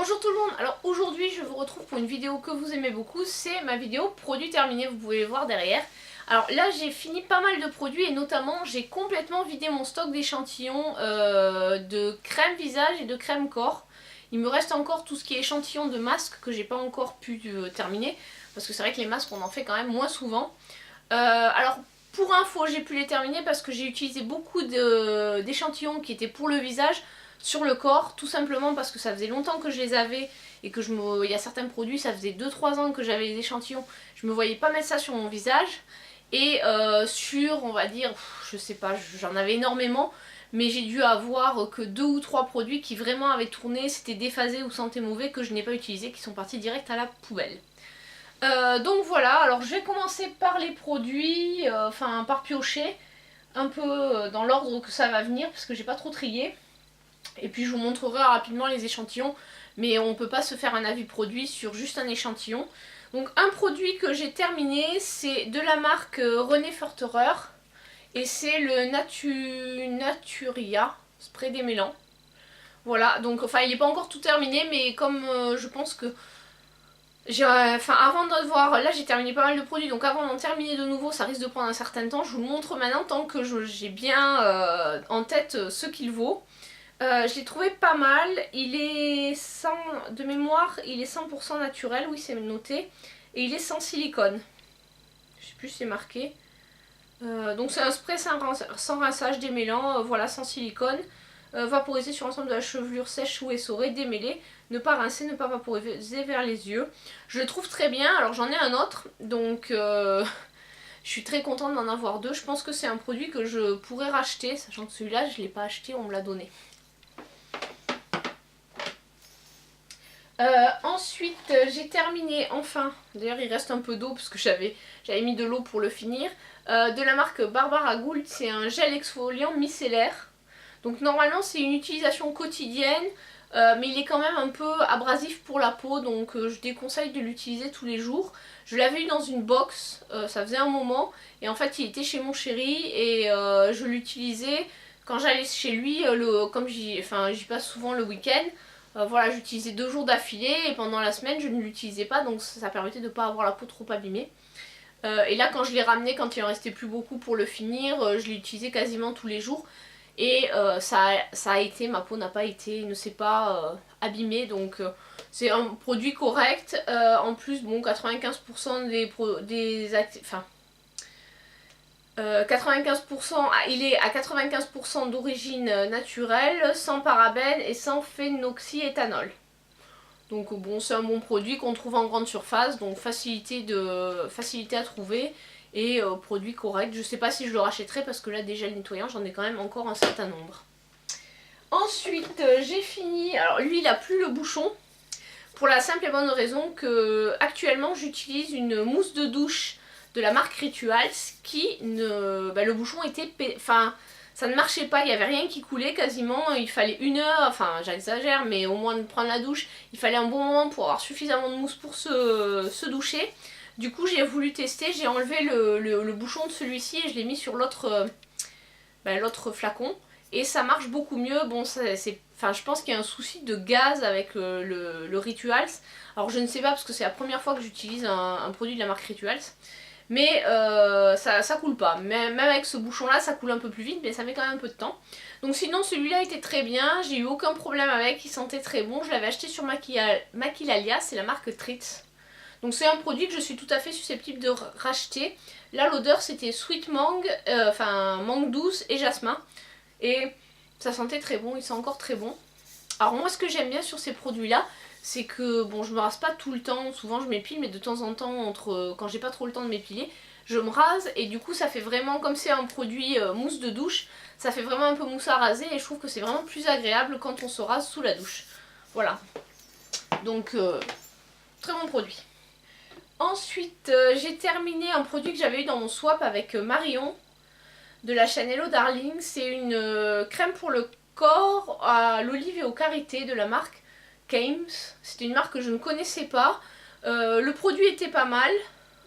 Bonjour tout le monde, alors aujourd'hui je vous retrouve pour une vidéo que vous aimez beaucoup, c'est ma vidéo produit terminé, vous pouvez le voir derrière. Alors là j'ai fini pas mal de produits et notamment j'ai complètement vidé mon stock d'échantillons de crème visage et de crème corps. Il me reste encore tout ce qui est échantillon de masques que j'ai pas encore pu terminer, parce que c'est vrai que les masques on en fait quand même moins souvent. Alors pour info j'ai pu les terminer parce que j'ai utilisé beaucoup d'échantillons qui étaient pour le visage sur le corps, tout simplement parce que ça faisait longtemps que je les avais et que il y a certains produits, ça faisait 2-3 ans que j'avais les échantillons, je me voyais pas mettre ça sur mon visage. Et sur, on va dire, je sais pas, j'en avais énormément, mais j'ai dû avoir que 2 ou 3 produits qui vraiment avaient tourné, c'était déphasé ou sentaient mauvais, que je n'ai pas utilisé, qui sont partis direct à la poubelle. Donc voilà, alors je vais commencer par les produits, enfin par piocher, un peu dans l'ordre que ça va venir, parce que j'ai pas trop trié. Et puis je vous montrerai rapidement les échantillons, mais on peut pas se faire un avis produit sur juste un échantillon. Donc un produit que j'ai terminé, c'est de la marque René Forterer, et c'est le Naturia spray démêlant. Voilà, donc enfin il n'est pas encore tout terminé, mais comme je pense que enfin avant de voir, là j'ai terminé pas mal de produits, donc avant d'en terminer de nouveau ça risque de prendre un certain temps. Je vous le montre maintenant tant que j'ai bien en tête ce qu'il vaut. Je l'ai trouvé pas mal, il est de mémoire, il est 100% naturel, oui c'est noté, et il est sans silicone. Je sais plus si c'est marqué. Donc c'est un spray sans rinçage démêlant, voilà, sans silicone. Vaporiser sur l'ensemble de la chevelure sèche ou essorée, démêler, ne pas rincer, ne pas vaporiser vers les yeux. Je le trouve très bien, alors j'en ai un autre, donc je suis très contente d'en avoir deux. Je pense que c'est un produit que je pourrais racheter, sachant que celui-là je ne l'ai pas acheté, on me l'a donné. Ensuite j'ai terminé enfin, d'ailleurs il reste un peu d'eau parce que j'avais mis de l'eau pour le finir, de la marque Barbara Gould, c'est un gel exfoliant micellaire. Donc normalement c'est une utilisation quotidienne, mais il est quand même un peu abrasif pour la peau, donc je déconseille de l'utiliser tous les jours. Je l'avais eu dans une box, ça faisait un moment, et en fait il était chez mon chéri et je l'utilisais quand j'allais chez lui, comme j'y passe souvent le week-end. Voilà, j'utilisais 2 jours d'affilée et pendant la semaine je ne l'utilisais pas, donc ça permettait de ne pas avoir la peau trop abîmée. Et là quand je l'ai ramené, quand il en restait plus beaucoup pour le finir, je l'ai utilisé quasiment tous les jours. Et ça a été, ma peau n'a pas été, ne s'est pas abîmée, donc c'est un produit correct. En plus, bon, 95% enfin, 95%, il est à 95% d'origine naturelle, sans parabènes et sans phénoxyéthanol. Donc bon, c'est un bon produit qu'on trouve en grande surface, donc facilité à trouver et produit correct. Je sais pas si je le rachèterai parce que là déjà le nettoyant j'en ai quand même encore un certain nombre. Ensuite j'ai fini, alors lui il a plus le bouchon, pour la simple et bonne raison que actuellement j'utilise une mousse de douche de la marque Rituals qui le bouchon était, enfin ça ne marchait pas, il n'y avait rien qui coulait quasiment, il fallait 1 heure, enfin j'exagère mais au moins de prendre la douche, il fallait un bon moment pour avoir suffisamment de mousse pour se doucher. Du coup j'ai voulu tester, j'ai enlevé le bouchon de celui-ci et je l'ai mis sur l'autre flacon et ça marche beaucoup mieux. Bon je pense qu'il y a un souci de gaz avec le Rituals, alors je ne sais pas parce que c'est la première fois que j'utilise un produit de la marque Rituals. Mais ça coule pas, même avec ce bouchon là ça coule un peu plus vite mais ça met quand même un peu de temps. Donc sinon celui-là était très bien, j'ai eu aucun problème avec, il sentait très bon. Je l'avais acheté sur Maquilalia, c'est la marque Tritz. Donc c'est un produit que je suis tout à fait susceptible de racheter. Là l'odeur c'était sweet mangue, mangue douce et jasmin. Et ça sentait très bon, il sent encore très bon. Alors moi ce que j'aime bien sur ces produits là, c'est que bon je me rase pas tout le temps, souvent je m'épile mais de temps en temps quand j'ai pas trop le temps de m'épiler, je me rase et du coup ça fait vraiment, comme c'est un produit mousse de douche, ça fait vraiment un peu mousse à raser et je trouve que c'est vraiment plus agréable quand on se rase sous la douche. Voilà, donc très bon produit. Ensuite j'ai terminé un produit que j'avais eu dans mon swap avec Marion de la chaîne Hello Darling, c'est une crème pour le corps à l'olive et au karité de la marque Kames. C'était une marque que je ne connaissais pas. Le produit était pas mal.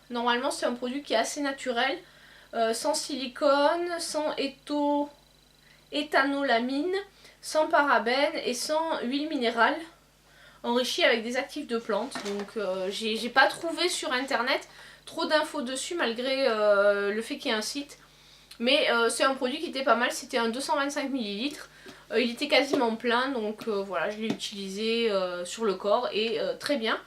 Normalement c'est un produit qui est assez naturel, sans silicone, sans éthanolamine, sans parabènes et sans huile minérale. enrichi avec des actifs de plantes. Donc j'ai pas trouvé sur internet trop d'infos dessus malgré le fait qu'il y ait un site. Mais c'est un produit qui était pas mal, c'était un 225 ml. Il était quasiment plein, donc voilà, je l'ai utilisé sur le corps et très bien.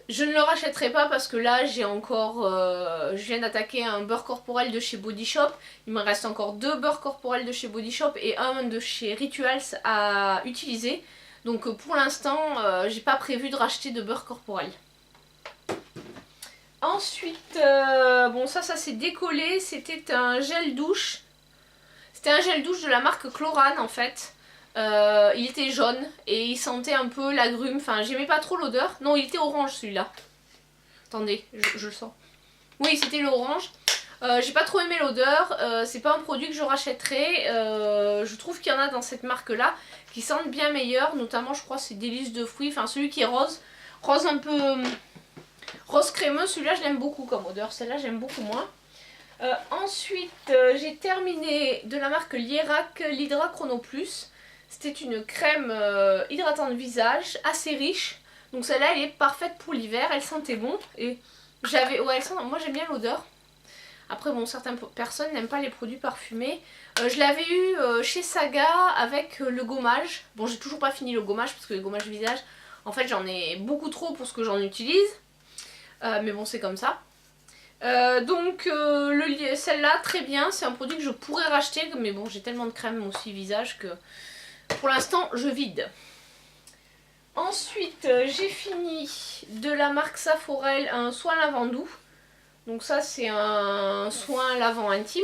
Je ne le rachèterai pas parce que là j'ai encore, je viens d'attaquer un beurre corporel de chez Body Shop. Il me reste encore 2 beurres corporels de chez Body Shop et un de chez Rituals à utiliser. Donc pour l'instant, j'ai pas prévu de racheter de beurre corporel. Ensuite, bon ça s'est décollé, c'était un gel douche. C'était un gel douche de la marque Chlorane en fait. Il était jaune et il sentait un peu l'agrume, enfin j'aimais pas trop l'odeur. Non, il était orange celui-là. Attendez, je le sens. Oui, c'était l'orange. J'ai pas trop aimé l'odeur, c'est pas un produit que je rachèterai. Je trouve qu'il y en a dans cette marque là qui sentent bien meilleur, notamment je crois c'est délices de fruits, enfin celui qui est rose. Rose un peu... rose crémeux, celui-là je l'aime beaucoup comme odeur, celle-là j'aime beaucoup moins. Ensuite j'ai terminé de la marque Lierac l'Hydra Chrono Plus. C'était une crème hydratante visage assez riche. Donc celle-là elle est parfaite pour l'hiver, elle sentait bon. Et j'avais, ouais, moi j'aime bien l'odeur. Après bon, certaines personnes n'aiment pas les produits parfumés. Je l'avais eu chez Saga avec le gommage. Bon, j'ai toujours pas fini le gommage parce que le gommage visage, en fait j'en ai beaucoup trop pour ce que j'en utilise. Mais bon, c'est comme ça. Donc celle-là très bien, c'est un produit que je pourrais racheter. Mais bon, j'ai tellement de crème aussi visage que pour l'instant je vide. Ensuite j'ai fini de la marque Saforel un soin lavant doux. Donc ça c'est un soin lavant intime.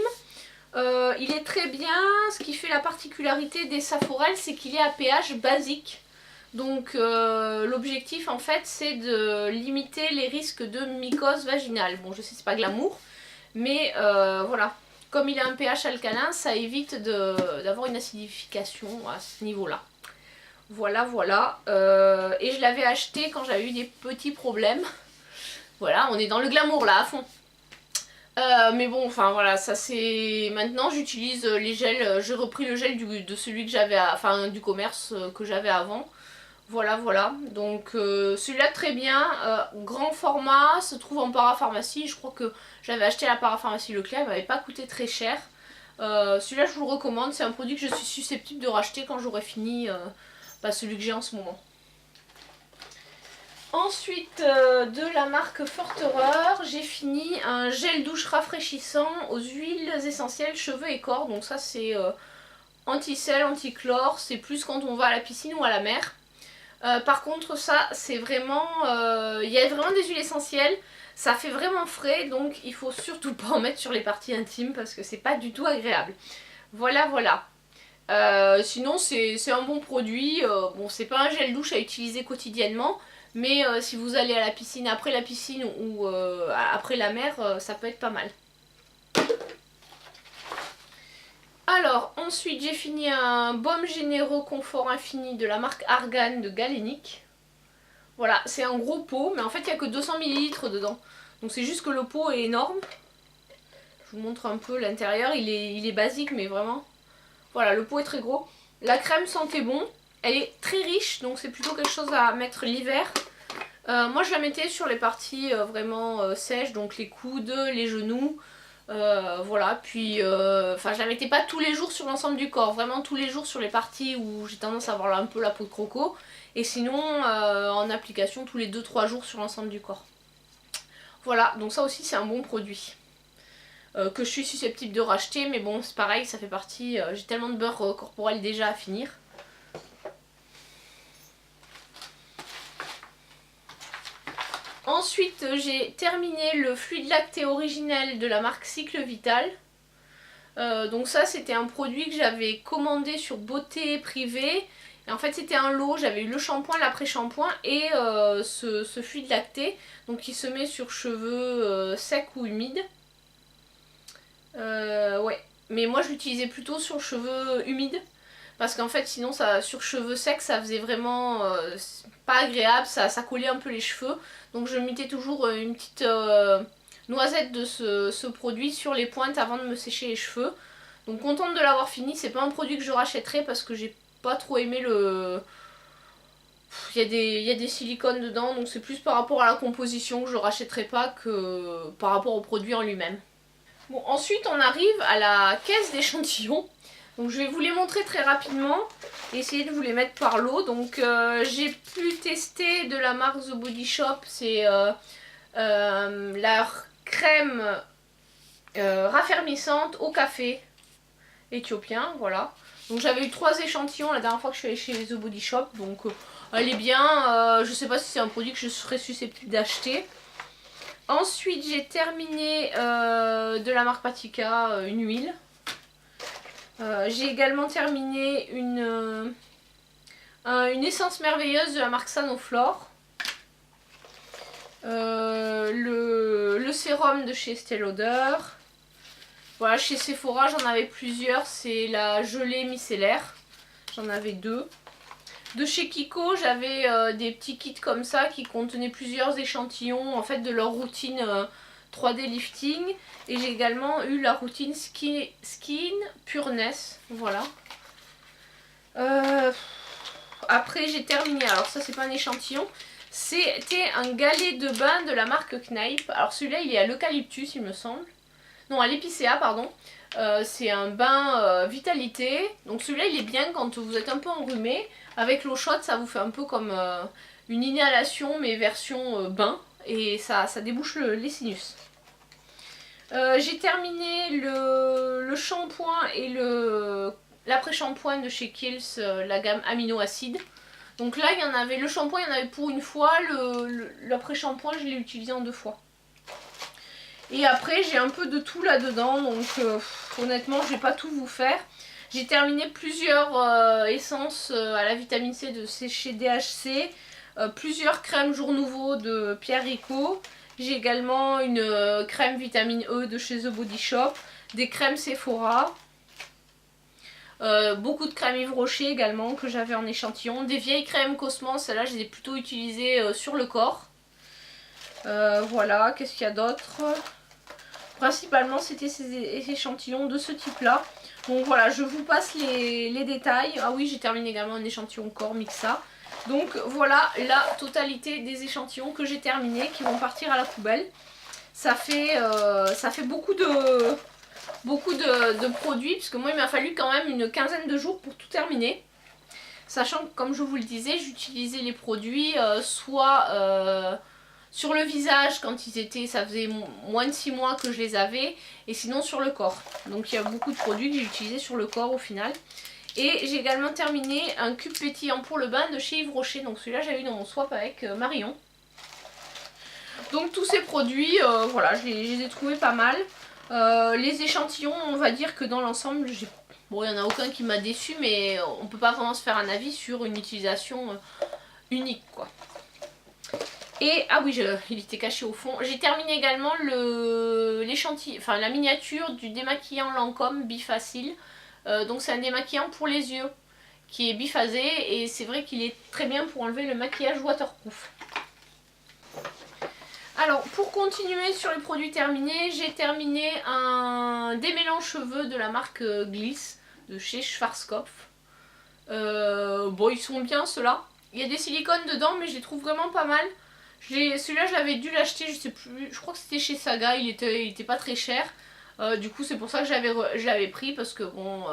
Il est très bien, ce qui fait la particularité des Saforel c'est qu'il est à pH basique. Donc l'objectif en fait c'est de limiter les risques de mycose vaginale. Bon, je sais c'est pas glamour, mais voilà. Comme il a un pH alcalin, ça évite d'avoir une acidification à ce niveau-là. Voilà, voilà. Et je l'avais acheté quand j'avais eu des petits problèmes. Voilà, on est dans le glamour là, à fond. Mais bon, enfin voilà, ça c'est... Maintenant j'utilise les gels, j'ai repris le gel de celui que j'avais, enfin du commerce que j'avais avant. Voilà, voilà. Donc celui-là très bien, grand format, se trouve en parapharmacie. Je crois que j'avais acheté à la parapharmacie Leclerc, il m'avait pas coûté très cher. Celui-là je vous le recommande, c'est un produit que je suis susceptible de racheter quand j'aurai fini celui que j'ai en ce moment. Ensuite de la marque Fortereur, j'ai fini un gel douche rafraîchissant aux huiles essentielles cheveux et corps. Donc ça c'est anti-sel, anti-chlore, c'est plus quand on va à la piscine ou à la mer. Par contre ça c'est vraiment, il y a vraiment des huiles essentielles, ça fait vraiment frais, donc il faut surtout pas en mettre sur les parties intimes parce que c'est pas du tout agréable. Voilà, voilà. Sinon c'est un bon produit, bon c'est pas un gel douche à utiliser quotidiennement, mais si vous allez à la piscine, après la piscine ou après la mer, ça peut être pas mal. Alors ensuite j'ai fini un baume généreux confort infini de la marque Argan de Galénic. Voilà, c'est un gros pot, mais en fait il n'y a que 200 ml dedans. Donc c'est juste que le pot est énorme. Je vous montre un peu l'intérieur, il est basique mais vraiment. Voilà, le pot est très gros. La crème sentait bon, elle est très riche, donc c'est plutôt quelque chose à mettre l'hiver. Moi je la mettais sur les parties vraiment sèches, donc les coudes, les genoux. Voilà, puis je la mettais pas tous les jours sur l'ensemble du corps, vraiment tous les jours sur les parties où j'ai tendance à avoir un peu la peau de croco, et sinon en application tous les 2-3 jours sur l'ensemble du corps. Voilà, donc ça aussi c'est un bon produit que je suis susceptible de racheter, mais bon c'est pareil, ça fait partie, j'ai tellement de beurre corporel déjà à finir. Ensuite j'ai terminé le fluide lacté originel de la marque Cycle Vital. Donc ça c'était un produit que j'avais commandé sur Beauté Privée. Et en fait c'était un lot, j'avais eu le shampoing, l'après-shampoing et ce fluide lacté. Donc qui se met sur cheveux secs ou humides. Ouais, mais moi je l'utilisais plutôt sur cheveux humides. Parce qu'en fait sinon ça, sur cheveux secs ça faisait vraiment pas agréable, ça collait un peu les cheveux. Donc je mettais toujours une petite noisette de ce produit sur les pointes avant de me sécher les cheveux. Donc contente de l'avoir fini, c'est pas un produit que je rachèterai parce que j'ai pas trop aimé il y a des silicones dedans, donc c'est plus par rapport à la composition que je ne rachèterai pas que par rapport au produit en lui-même. Bon, ensuite on arrive à la caisse d'échantillons. Donc je vais vous les montrer très rapidement et essayer de vous les mettre par lot. Donc j'ai pu tester de la marque The Body Shop, c'est leur crème raffermissante au café éthiopien, voilà. Donc j'avais eu 3 échantillons la dernière fois que je suis allée chez The Body Shop, donc elle est bien. Je sais pas si c'est un produit que je serais susceptible d'acheter. Ensuite j'ai terminé de la marque Patika une huile. J'ai également terminé une essence merveilleuse de la marque Sanoflore. Le sérum de chez Estée Lauder. Voilà, chez Sephora j'en avais plusieurs, c'est la gelée micellaire. J'en avais 2. De chez Kiko j'avais des petits kits comme ça qui contenaient plusieurs échantillons en fait de leur routine 3D lifting. Et j'ai également eu la routine Skin Pureness. Voilà. Après j'ai terminé, alors ça c'est pas un échantillon. C'était un galet de bain de la marque Kneipp. Alors celui-là il est à l'eucalyptus il me semble. Non, à l'épicéa pardon. C'est un bain vitalité. Donc celui-là il est bien quand vous êtes un peu enrhumé. Avec l'eau chaude ça vous fait un peu comme une inhalation mais version bain. Et ça débouche les sinus. J'ai terminé le shampoing et l'après-shampoing de chez Kiehl's, la gamme amino-acide. Donc là il y en avait, le shampoing il y en avait pour une fois, l'après-shampoing je l'ai utilisé en 2 fois. Et après j'ai un peu de tout là-dedans, donc honnêtement je vais pas tout vous faire. J'ai terminé plusieurs essences à la vitamine C de chez DHC, plusieurs crèmes Jour Nouveau de Pierre Rico. J'ai également une crème vitamine E de chez The Body Shop, des crèmes Sephora, beaucoup de crèmes Yves Rocher également que j'avais en échantillon, des vieilles crèmes Cosmos, celles-là je les ai plutôt utilisées sur le corps. Voilà, qu'est-ce qu'il y a d'autre? Principalement c'était ces échantillons de ce type là. Donc voilà, je vous passe les détails. Ah oui, j'ai terminé également un échantillon corps Mixa. Donc voilà la totalité des échantillons que j'ai terminés qui vont partir à la poubelle. Ça fait beaucoup de produits puisque moi il m'a fallu quand même une quinzaine de jours pour tout terminer. Sachant que comme je vous le disais, j'utilisais les produits soit sur le visage quand ils étaient, ça faisait moins de 6 mois que je les avais, et sinon sur le corps. Donc il y a beaucoup de produits que j'ai utilisés sur le corps au final. Et j'ai également terminé un cube pétillant pour le bain de chez Yves Rocher. Donc celui-là j'avais eu dans mon swap avec Marion. Donc tous ces produits, voilà, je les ai trouvés pas mal. Les échantillons, on va dire que dans l'ensemble, bon, il n'y en a aucun qui m'a déçu, mais on peut pas vraiment se faire un avis sur une utilisation unique, quoi. Et, ah oui, il était caché au fond. J'ai terminé également l'échantillon, enfin la miniature du démaquillant Lancôme Bifacile. Donc c'est un démaquillant pour les yeux qui est biphasé et c'est vrai qu'il est très bien pour enlever le maquillage waterproof. Alors pour continuer sur les produits terminés, j'ai terminé un démêlant cheveux de la marque Gliss de chez Schwarzkopf. Bon, ils sont bien ceux-là. Il y a des silicones dedans mais je les trouve vraiment pas mal. Celui-là je l'avais dû l'acheter, je sais plus, je crois que c'était chez Saga, il était pas très cher. Du coup c'est pour ça que je l'avais pris parce que bon,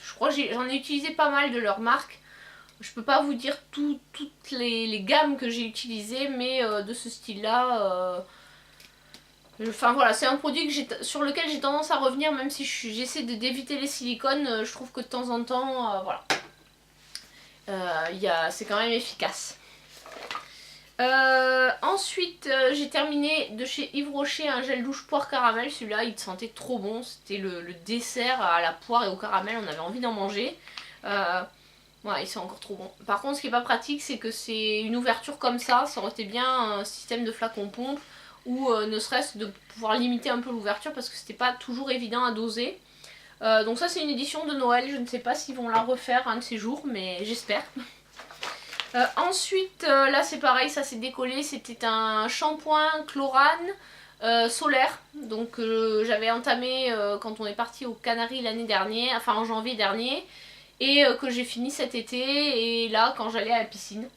je crois que j'en ai utilisé pas mal de leur marque. Je peux pas vous dire toutes les gammes que j'ai utilisées, mais de ce style là, enfin voilà, c'est un produit sur lequel j'ai tendance à revenir même si j'essaie d'éviter les silicones. Je trouve que de temps en temps, voilà, c'est quand même efficace. Ensuite j'ai terminé de chez Yves Rocher un gel douche poire caramel. Celui-là il sentait trop bon, c'était le dessert à la poire et au caramel, on avait envie d'en manger. Ouais, il sent encore trop bon. Par contre ce qui est pas pratique c'est que c'est une ouverture comme ça aurait été bien un système de flacon pompe ou ne serait-ce de pouvoir limiter un peu l'ouverture parce que c'était pas toujours évident à doser. Donc ça c'est une édition de Noël, je ne sais pas s'ils vont la refaire un de ces jours mais j'espère. Ensuite là c'est pareil, ça s'est décollé, c'était un shampoing chlorane solaire. Donc j'avais entamé quand on est parti aux Canaries l'année dernière, enfin en janvier dernier, et que j'ai fini cet été et là quand j'allais à la piscine.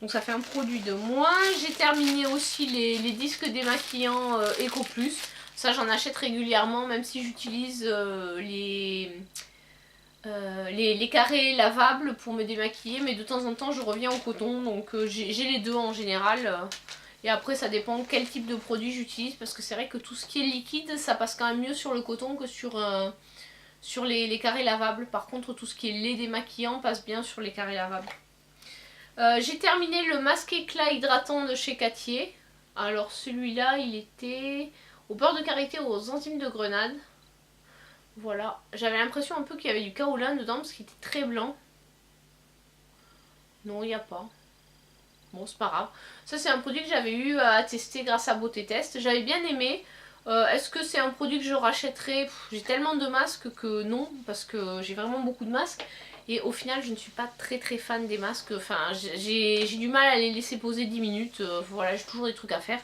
Donc ça fait un produit de moins. J'ai terminé aussi les disques démaquillants Eco Plus. Ça j'en achète régulièrement même si j'utilise les carrés lavables pour me démaquiller. Mais de temps en temps je reviens au coton. Donc j'ai les deux en général. Et après ça dépend quel type de produit j'utilise. Parce que c'est vrai que tout ce qui est liquide ça passe quand même mieux sur le coton que sur les carrés lavables. Par contre tout ce qui est lait démaquillant passe bien sur les carrés lavables. J'ai terminé le masque éclat hydratant de chez Cattier. Alors celui-là il était au beurre de karité aux enzymes de grenade. Voilà, j'avais l'impression un peu qu'il y avait du kaolin dedans parce qu'il était très blanc. Non, il n'y a pas. Bon, c'est pas grave. Ça c'est un produit que j'avais eu à tester grâce à Beauté Test. J'avais bien aimé. Est-ce que c'est un produit que je rachèterais? J'ai tellement de masques que non, parce que j'ai vraiment beaucoup de masques. Et au final je ne suis pas très fan des masques. Enfin j'ai du mal à les laisser poser 10 minutes. Voilà, j'ai toujours des trucs à faire.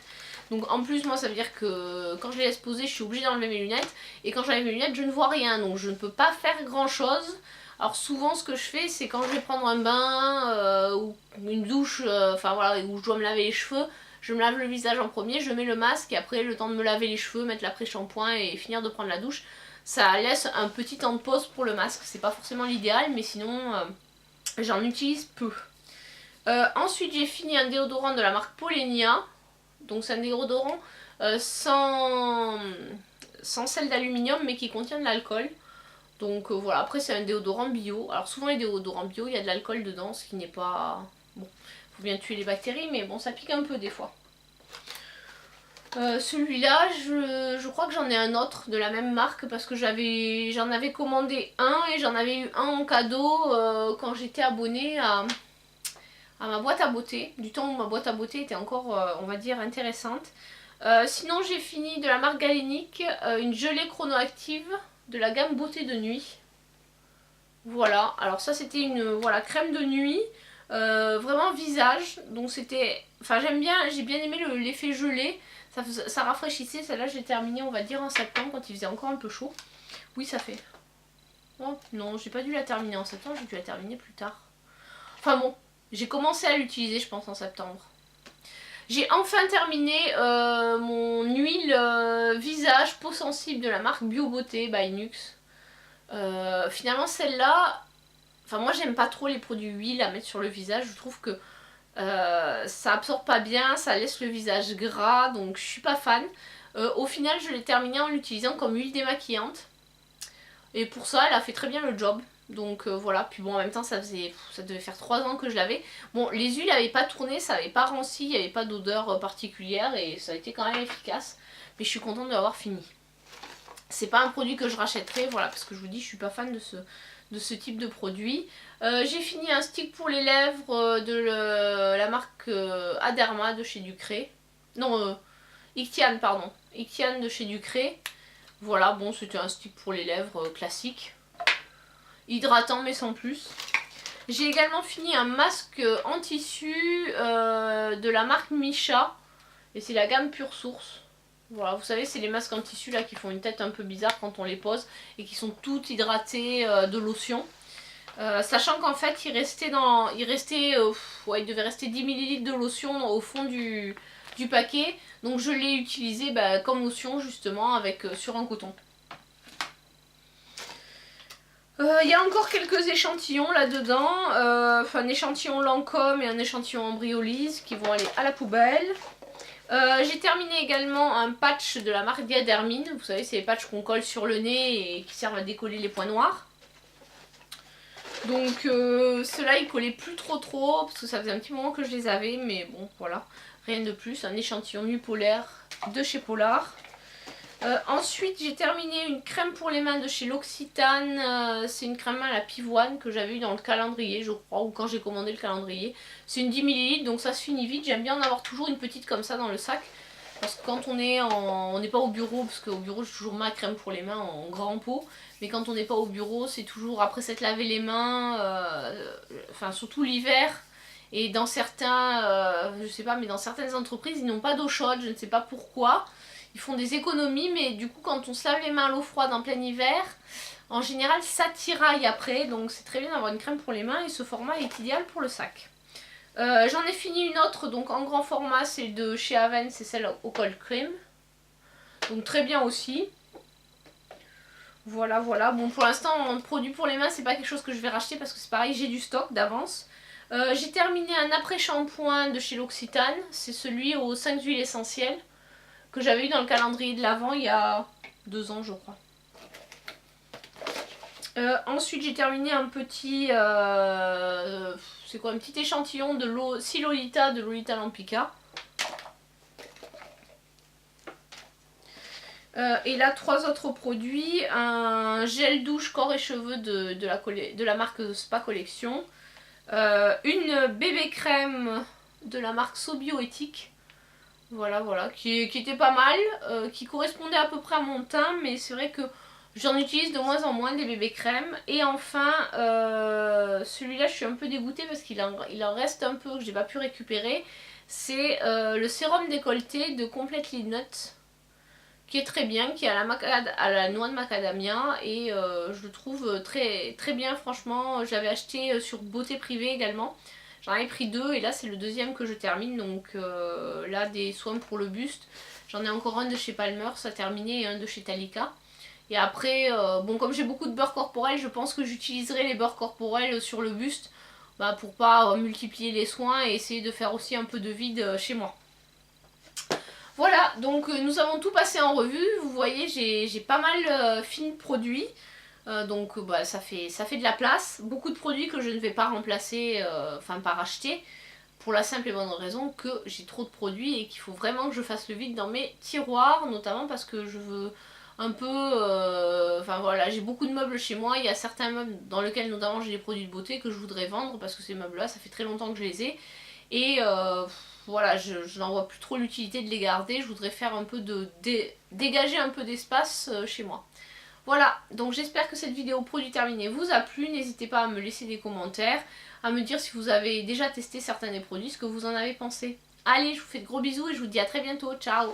Donc en plus moi ça veut dire que quand je les laisse poser je suis obligée d'enlever mes lunettes. Et quand j'enlève mes lunettes je ne vois rien. Donc je ne peux pas faire grand chose. Alors souvent ce que je fais c'est quand je vais prendre un bain ou une douche, enfin voilà, où je dois me laver les cheveux. Je me lave le visage en premier, je mets le masque et après le temps de me laver les cheveux, mettre l'après-shampoing et finir de prendre la douche. Ça laisse un petit temps de pause pour le masque, c'est pas forcément l'idéal mais sinon j'en utilise peu. Ensuite j'ai fini un déodorant de la marque Polenia. Donc c'est un déodorant sans sel d'aluminium mais qui contient de l'alcool. Donc voilà, après c'est un déodorant bio. Alors souvent les déodorants bio il y a de l'alcool dedans, ce qui n'est pas... Bon, faut bien tuer les bactéries mais bon ça pique un peu des fois. Celui-là, je crois que j'en ai un autre de la même marque parce que j'en avais commandé un et j'en avais eu un en cadeau quand j'étais abonnée à ma boîte à beauté, du temps où ma boîte à beauté était encore, on va dire, intéressante. Sinon, j'ai fini de la marque Galénic, une gelée chronoactive de la gamme beauté de nuit. Voilà, alors ça c'était une crème de nuit, vraiment visage, donc c'était, enfin j'aime bien, j'ai bien aimé l'effet gelé. Ça rafraîchissait, celle-là j'ai terminé on va dire en septembre quand il faisait encore un peu chaud. Oui ça fait. Oh non, j'ai pas dû la terminer en septembre, j'ai dû la terminer plus tard. Enfin bon, j'ai commencé à l'utiliser je pense en septembre. J'ai enfin terminé mon huile visage peau sensible de la marque Bio Beauté by Nux. Finalement celle-là, enfin moi j'aime pas trop les produits huile à mettre sur le visage, je trouve que ça absorbe pas bien, ça laisse le visage gras, donc je suis pas fan. Au final je l'ai terminé en l'utilisant comme huile démaquillante. Et pour ça elle a fait très bien le job. Donc voilà, puis bon en même temps ça devait faire 3 ans que je l'avais. Bon les huiles n'avaient pas tourné, ça n'avait pas ranci, il n'y avait pas d'odeur particulière et ça a été quand même efficace. Mais je suis contente de l'avoir fini. C'est pas un produit que je rachèterai, voilà, parce que je vous dis je suis pas fan de ce type de produit. J'ai fini un stick pour les lèvres de la marque Aderma de chez Ducré. Non, Ictian, pardon. Ictian de chez Ducré. Voilà, bon, c'était un stick pour les lèvres classique. Hydratant, mais sans plus. J'ai également fini un masque en tissu de la marque Misha. Et c'est la gamme Pure Source. Voilà, vous savez, c'est les masques en tissu là qui font une tête un peu bizarre quand on les pose et qui sont toutes hydratées de lotion. Sachant qu'en fait, il devait rester 10 ml de lotion au fond du paquet. Donc je l'ai utilisé comme lotion justement sur un coton. Il y a encore quelques échantillons là-dedans. Un échantillon Lancôme et un échantillon Embryolise qui vont aller à la poubelle. J'ai terminé également un patch de la marque Diadermine. Vous savez, c'est les patchs qu'on colle sur le nez et qui servent à décoller les points noirs. Donc ceux-là ils collaient plus trop parce que ça faisait un petit moment que je les avais. Mais bon voilà, rien de plus. Un échantillon nu polaire de chez Polar. Ensuite j'ai terminé une crème pour les mains de chez L'Occitane. C'est une crème à la pivoine que j'avais eu dans le calendrier je crois, ou quand j'ai commandé le calendrier. C'est une 10 ml donc ça se finit vite. J'aime bien en avoir toujours une petite comme ça dans le sac. Parce que quand on n'est pas au bureau, parce qu'au bureau j'ai toujours ma crème pour les mains en grand pot. Mais quand on n'est pas au bureau c'est toujours après s'être lavé les mains, enfin surtout l'hiver. Et dans je sais pas, mais dans certaines entreprises ils n'ont pas d'eau chaude, je ne sais pas pourquoi. Ils font des économies, mais du coup quand on se lave les mains à l'eau froide en plein hiver, en général ça tiraille après, donc c'est très bien d'avoir une crème pour les mains et ce format est idéal pour le sac. J'en ai fini une autre, donc en grand format, c'est de chez Aven, c'est celle au cold cream. Donc très bien aussi. Voilà, voilà. Bon, pour l'instant, produit pour les mains, c'est pas quelque chose que je vais racheter parce que c'est pareil, j'ai du stock d'avance. J'ai terminé un après-shampoing de chez L'Occitane. C'est celui aux 5 huiles essentielles que j'avais eu dans le calendrier de l'Avent il y a 2 ans, je crois. Ensuite, j'ai terminé un petit... c'est quoi? Un petit échantillon de l'eau Silolita de Lolita Lampica. Et là, 3 autres produits. Un gel douche corps et cheveux de la marque Spa Collection. Une bébé crème de la marque So Bioéthique. Voilà, voilà, qui était pas mal, qui correspondait à peu près à mon teint, mais c'est vrai que j'en utilise de moins en moins des bébés crèmes. Et enfin, celui-là je suis un peu dégoûtée parce qu'il en reste un peu que j'ai pas pu récupérer. C'est le sérum décolleté de Completely Nut, qui est très bien, qui est à la noix de macadamia, et je le trouve très, très bien franchement. J'avais acheté sur Beauté Privée également. J'en avais pris 2 et là c'est le deuxième que je termine, donc là des soins pour le buste. J'en ai encore un de chez Palmer's à terminer et un de chez Talika. Et après, bon, comme j'ai beaucoup de beurre corporel, je pense que j'utiliserai les beurres corporels sur le buste, bah, pour pas multiplier les soins et essayer de faire aussi un peu de vide chez moi. Voilà, donc nous avons tout passé en revue. Vous voyez, j'ai pas mal fini de produits. Donc bah, ça fait de la place. Beaucoup de produits que je ne vais pas remplacer, enfin pas racheter. Pour la simple et bonne raison que j'ai trop de produits et qu'il faut vraiment que je fasse le vide dans mes tiroirs. Notamment parce que je veux un peu... Enfin voilà, j'ai beaucoup de meubles chez moi. Il y a certains meubles dans lesquels notamment j'ai des produits de beauté que je voudrais vendre. Parce que ces meubles là, ça fait très longtemps que je les ai. Et voilà, je n'en vois plus trop l'utilité de les garder. Je voudrais faire un peu dégager un peu d'espace chez moi. Voilà, donc j'espère que cette vidéo produit terminé vous a plu. N'hésitez pas à me laisser des commentaires, à me dire si vous avez déjà testé certains des produits, ce que vous en avez pensé. Allez, je vous fais de gros bisous et je vous dis à très bientôt. Ciao!